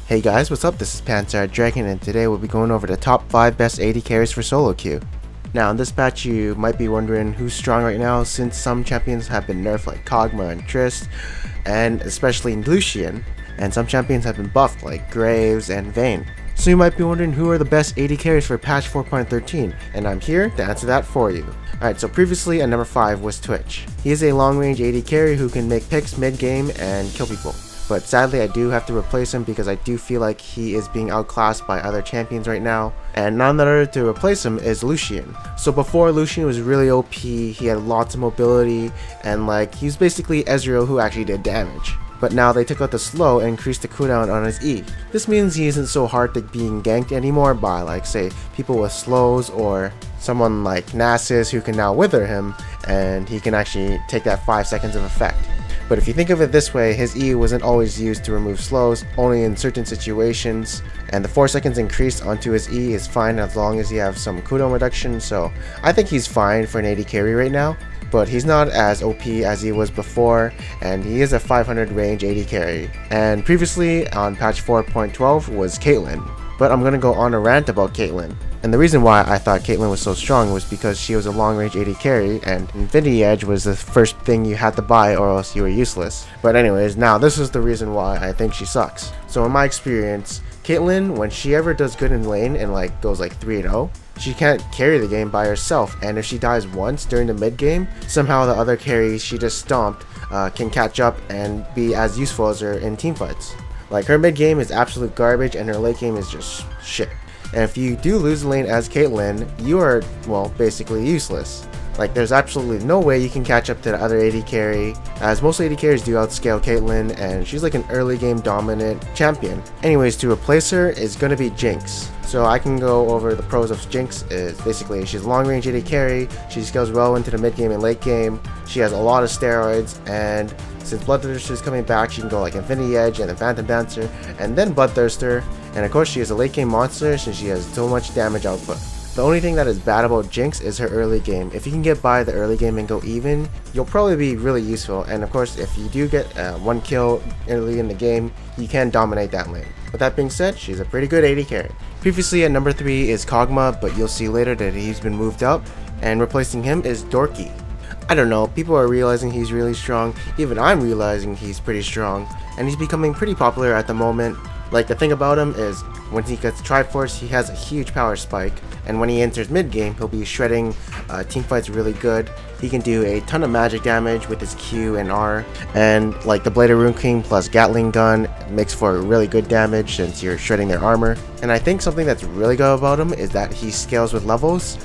Hey guys, what's up? This is Panzer Dragon, and today we'll be going over the top 5 best AD carries for solo queue. Now in this patch you might be wondering who's strong right now, since some champions have been nerfed like Koga and Trist, and especially Lucian, and some champions have been buffed like Graves and Vayne. So you might be wondering who are the best AD carries for patch 4.13, and I'm here to answer that for you. Alright, so previously at number 5 was Twitch. He is a long range AD carry who can make picks mid game and kill people. But sadly I do have to replace him because I do feel like he is being outclassed by other champions right now, and none other to replace him is Lucian. So before, Lucian was really OP, he had lots of mobility, and he was basically Ezreal who actually did damage. But now they took out the slow and increased the cooldown on his E. This means he isn't so hard to being ganked anymore by say people with slows, or someone like Nasus who can now wither him and he can actually take that 5 seconds of effect. But if you think of it this way, his E wasn't always used to remove slows, only in certain situations, and the 4 seconds increase onto his E is fine as long as you have some cooldown reduction, so I think he's fine for an AD carry right now. But he's not as OP as he was before, and he is a 500 range AD carry. And previously on patch 4.12 was Caitlyn, but I'm gonna go on a rant about Caitlyn. And the reason why I thought Caitlyn was so strong was because she was a long range AD carry, and Infinity Edge was the first thing you had to buy or else you were useless. But anyways, now this is the reason why I think she sucks. So in my experience, Caitlyn, when she ever does good in lane and goes 3-0, she can't carry the game by herself, and if she dies once during the mid game, somehow the other carries she just stomped can catch up and be as useful as her in team fights. Her mid game is absolute garbage and her late game is just shit. And if you do lose the lane as Caitlyn, you are, well, basically useless. There's absolutely no way you can catch up to the other AD carry, as most AD carries do outscale Caitlyn, and she's an early game dominant champion. Anyways, to replace her is going to be Jinx. So I can go over the pros of Jinx. Is basically she's a long range AD carry, she scales well into the mid game and late game, she has a lot of steroids, and since Bloodthirster is coming back, she can go Infinity Edge and then Phantom Dancer and then Bloodthirster, and of course she is a late game monster since she has so much damage output. The only thing that is bad about Jinx is her early game. If you can get by the early game and go even, you'll probably be really useful, and of course if you do get one kill early in the game, you can dominate that lane. With that being said, she's a pretty good AD carry. Previously at number 3 is Koga, but you'll see later that he's been moved up, and replacing him is Dorky. I don't know, people are realizing he's really strong, even I'm realizing he's pretty strong, and he's becoming pretty popular at the moment. The thing about him is, when he gets Triforce, he has a huge power spike, and when he enters mid game, he'll be shredding teamfights really good. He can do a ton of magic damage with his Q and R, and the Blade of Rune King plus Gatling gun makes for really good damage since you're shredding their armor. And I think something that's really good about him is that he scales with levels.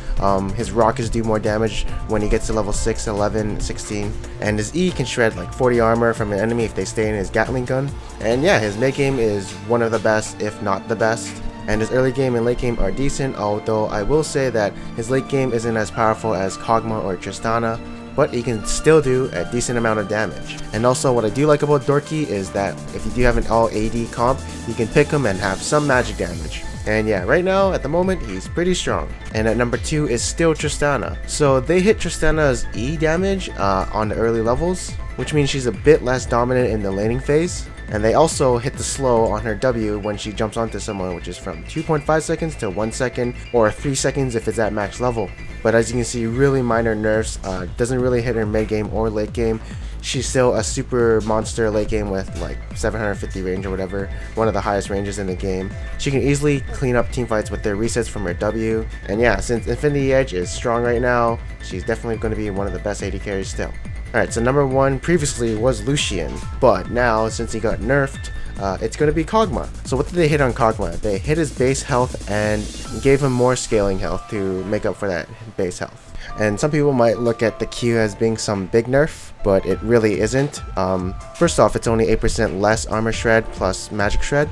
His rockets do more damage when he gets to level 6, 11, 16, and his E can shred 40 armor from an enemy if they stay in his Gatling gun. And yeah, his mid game is one of the best, if not the best. And his early game and late game are decent, although I will say that his late game isn't as powerful as Koga or Tristana, but he can still do a decent amount of damage. And also what I do like about Dorky is that if you do have an all AD comp, you can pick him and have some magic damage. And yeah, right now, at the moment, he's pretty strong. And at number 2 is still Tristana. So they hit Tristana's E damage on the early levels, which means she's a bit less dominant in the laning phase. And they also hit the slow on her W when she jumps onto someone, which is from 2.5 seconds to 1 second, or 3 seconds if it's at max level. But as you can see, really minor nerfs, doesn't really hit her mid game or late game. She's still a super monster late game with 750 range or whatever, one of the highest ranges in the game. She can easily clean up teamfights with their resets from her W. And yeah, since Infinity Edge is strong right now, she's definitely going to be one of the best AD carries still. Alright, so number 1 previously was Lucian, but now since he got nerfed, it's going to be Koga. So what did they hit on Koga? They hit his base health and gave him more scaling health to make up for that base health. And some people might look at the Q as being some big nerf, but it really isn't. First off, it's only 8% less armor shred plus magic shred.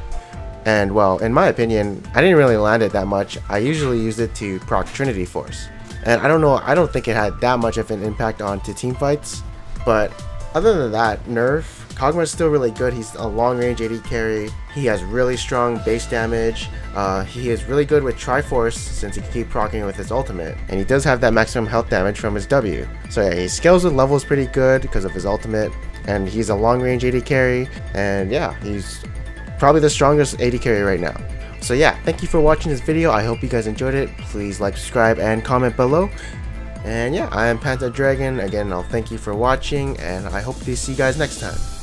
And well, in my opinion, I didn't really land it that much. I usually used it to proc Trinity Force. And I don't think it had that much of an impact onto team fights. But other than that nerf, Koga is still really good. He's a long range AD carry. He has really strong base damage. He is really good with Triforce since he can keep proccing with his ultimate. And he does have that maximum health damage from his W. So yeah, he scales with levels pretty good because of his ultimate. And he's a long range AD carry. And yeah, he's probably the strongest AD carry right now. So yeah, thank you for watching this video. I hope you guys enjoyed it. Please like, subscribe, and comment below. And yeah, I am Panther Dragon. Again, I'll thank you for watching, and I hope to see you guys next time.